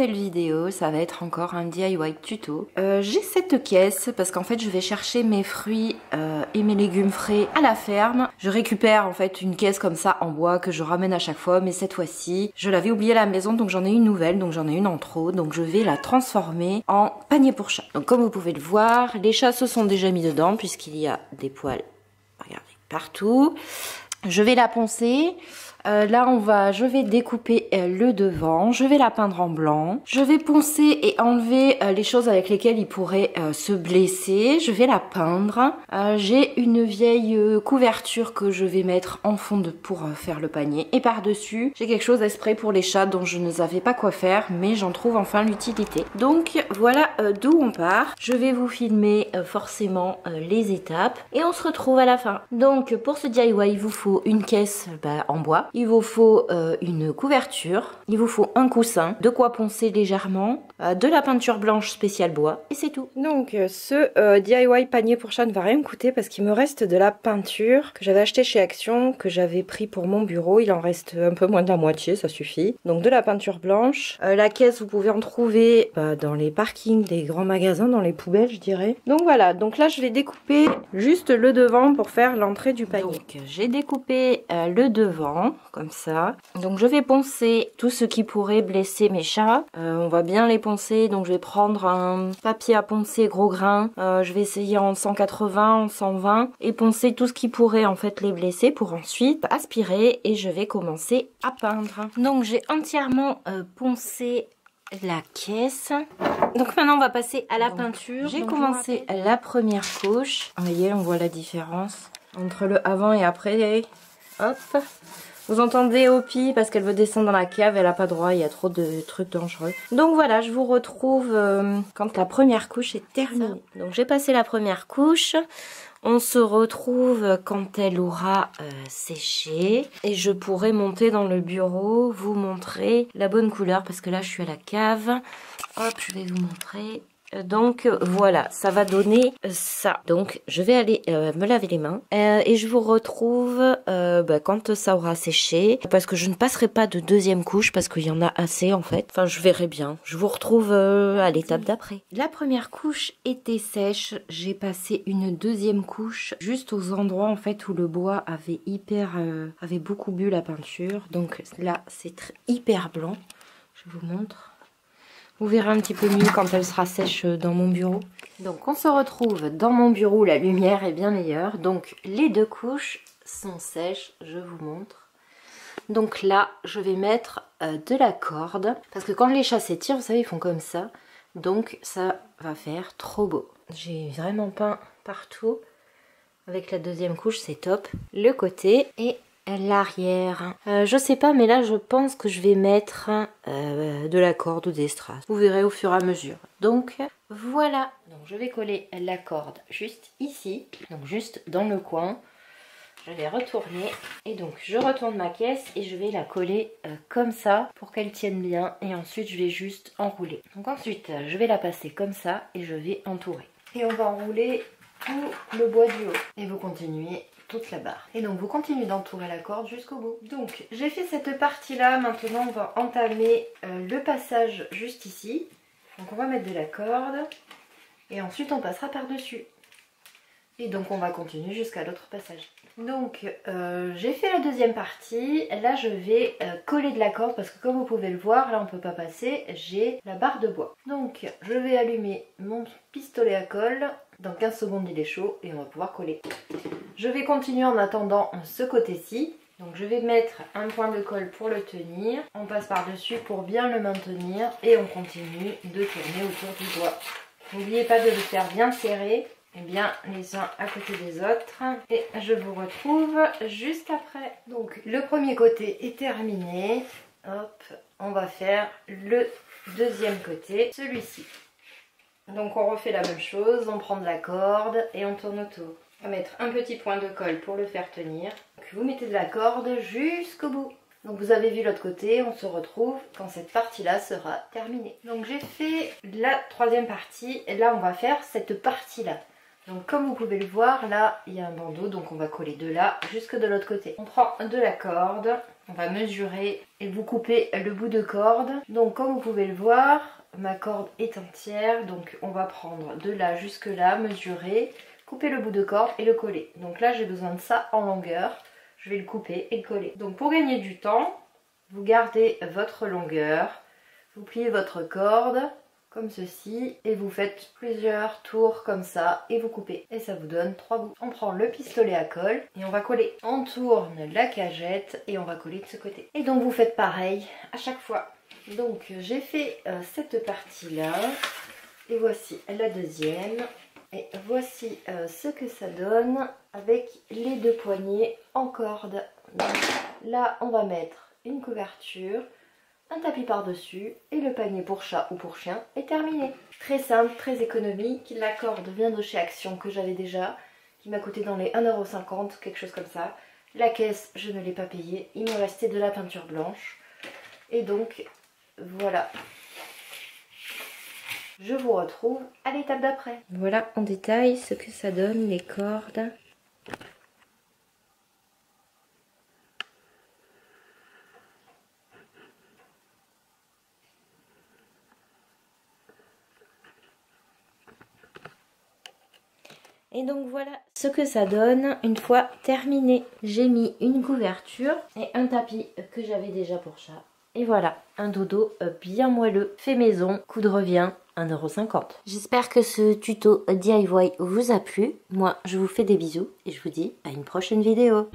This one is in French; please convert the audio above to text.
nouvelle vidéo, ça va être encore un DIY tuto. J'ai cette caisse parce qu'en fait je vais chercher mes fruits et mes légumes frais à la ferme. Je récupère en fait une caisse comme ça en bois que je ramène à chaque fois, mais cette fois-ci je l'avais oubliée à la maison, donc j'en ai une nouvelle, donc j'en ai une en trop, donc je vais la transformer en panier pour chat. Donc comme vous pouvez le voir, les chats se sont déjà mis dedans puisqu'il y a des poils, regardez, partout. Je vais la poncer. Là je vais découper le devant, je vais la peindre en blanc, je vais poncer et enlever les choses avec lesquelles il pourrait se blesser, je vais la peindre. J'ai une vieille couverture que je vais mettre en fond pour faire le panier, et par dessus j'ai quelque chose exprès pour les chats dont je ne savais pas quoi faire, mais j'en trouve enfin l'utilité. Donc voilà d'où on part. Je vais vous filmer forcément les étapes et on se retrouve à la fin. Donc pour ce DIY il vous faut une caisse en bois. Il vous faut une couverture, il vous faut un coussin, de quoi poncer légèrement, de la peinture blanche spéciale bois et c'est tout. Donc ce DIY panier pour chat ne va rien me coûter parce qu'il me reste de la peinture que j'avais acheté chez Action, que j'avais pris pour mon bureau. Il en reste un peu moins de la moitié, ça suffit. Donc de la peinture blanche. La caisse vous pouvez en trouver dans les parkings des grands magasins, dans les poubelles je dirais. Donc voilà, donc là je vais découper juste le devant pour faire l'entrée du panier. Donc j'ai découpé le devant comme ça. Donc je vais poncer tout ce qui pourrait blesser mes chats. On va bien les poncer, donc je vais prendre un papier à poncer gros grain. Je vais essayer en 180, en 120 et poncer tout ce qui pourrait en fait les blesser pour ensuite aspirer et je vais commencer à peindre. Donc j'ai entièrement poncé la caisse. Donc maintenant on va passer à la peinture. J'ai commencé la première couche. Vous voyez, on voit la différence entre le avant et après. Hop. Vous entendez Opie parce qu'elle veut descendre dans la cave, elle a pas droit, il y a trop de trucs dangereux. Donc voilà, je vous retrouve quand la première couche est terminée. Donc j'ai passé la première couche. On se retrouve quand elle aura séché et je pourrai monter dans le bureau, vous montrer la bonne couleur parce que là je suis à la cave. Hop, je vais vous montrer. Donc voilà, ça va donner ça. Donc je vais aller me laver les mains et je vous retrouve quand ça aura séché, parce que je ne passerai pas de deuxième couche parce qu'il y en a assez en fait. Enfin je verrai bien. Je vous retrouve à l'étape d'après. La première couche était sèche, j'ai passé une deuxième couche juste aux endroits en fait où le bois avait beaucoup bu la peinture. Donc là c'est hyper blanc. Je vous montre. Vous verrez un petit peu mieux quand elle sera sèche dans mon bureau. Donc on se retrouve dans mon bureau, la lumière est bien meilleure. Donc les deux couches sont sèches, je vous montre. Donc là, je vais mettre de la corde. Parce que quand les chats s'étirent, vous savez, ils font comme ça. Donc ça va faire trop beau. J'ai vraiment peint partout. Avec la deuxième couche, c'est top. Le côté et l'arrière. Je sais pas, mais là je pense que je vais mettre de la corde ou des strass. Vous verrez au fur et à mesure. Donc voilà. Donc je vais coller la corde juste ici, donc juste dans le coin. Je vais retourner et donc je retourne ma caisse et je vais la coller comme ça pour qu'elle tienne bien et ensuite je vais juste enrouler. Donc ensuite je vais la passer comme ça et je vais entourer. Et on va enrouler tout le bois du haut et vous continuez toute la barre. Et donc vous continuez d'entourer la corde jusqu'au bout. Donc j'ai fait cette partie là, maintenant on va entamer le passage juste ici. Donc on va mettre de la corde et ensuite on passera par dessus. Et donc on va continuer jusqu'à l'autre passage. Donc j'ai fait la deuxième partie, là je vais coller de la corde parce que comme vous pouvez le voir, là on peut pas passer, j'ai la barre de bois. Donc je vais allumer mon pistolet à colle, dans 15 secondes il est chaud et on va pouvoir coller. Je vais continuer en attendant ce côté-ci, donc je vais mettre un point de colle pour le tenir, on passe par dessus pour bien le maintenir et on continue de tourner autour du bois. N'oubliez pas de le faire bien serré. Et bien les uns à côté des autres et je vous retrouve juste après. Donc le premier côté est terminé, hop, on va faire le deuxième côté, celui-ci. Donc on refait la même chose, on prend de la corde et on tourne autour. On va mettre un petit point de colle pour le faire tenir. Donc vous mettez de la corde jusqu'au bout. Donc vous avez vu l'autre côté, on se retrouve quand cette partie-là sera terminée. Donc j'ai fait la troisième partie et là on va faire cette partie-là. Donc comme vous pouvez le voir, là il y a un bandeau, donc on va coller de là jusque de l'autre côté. On prend de la corde, on va mesurer et vous coupez le bout de corde. Donc comme vous pouvez le voir, ma corde est entière, donc on va prendre de là jusque là, mesurer, couper le bout de corde et le coller. Donc là j'ai besoin de ça en longueur, je vais le couper et le coller. Donc pour gagner du temps, vous gardez votre longueur, vous pliez votre corde comme ceci et vous faites plusieurs tours comme ça et vous coupez et ça vous donne 3 bouts. On prend le pistolet à colle et on va coller. On tourne la cagette et on va coller de ce côté. Et donc vous faites pareil à chaque fois. Donc j'ai fait cette partie là et voici la deuxième et voici ce que ça donne avec les 2 poignées en corde. Donc, là on va mettre une couverture, un tapis par-dessus et le panier pour chat ou pour chien est terminé. Très simple, très économique. La corde vient de chez Action que j'avais déjà, qui m'a coûté dans les 1,50 €, quelque chose comme ça. La caisse, je ne l'ai pas payée. Il me restait de la peinture blanche. Et donc, voilà. Je vous retrouve à l'étape d'après. Voilà en détail ce que ça donne, les cordes. Et donc voilà ce que ça donne une fois terminé. J'ai mis une couverture et un tapis que j'avais déjà pour chat. Et voilà, un dodo bien moelleux, fait maison, coût de revient 1,50 €. J'espère que ce tuto DIY vous a plu. Moi, je vous fais des bisous et je vous dis à une prochaine vidéo.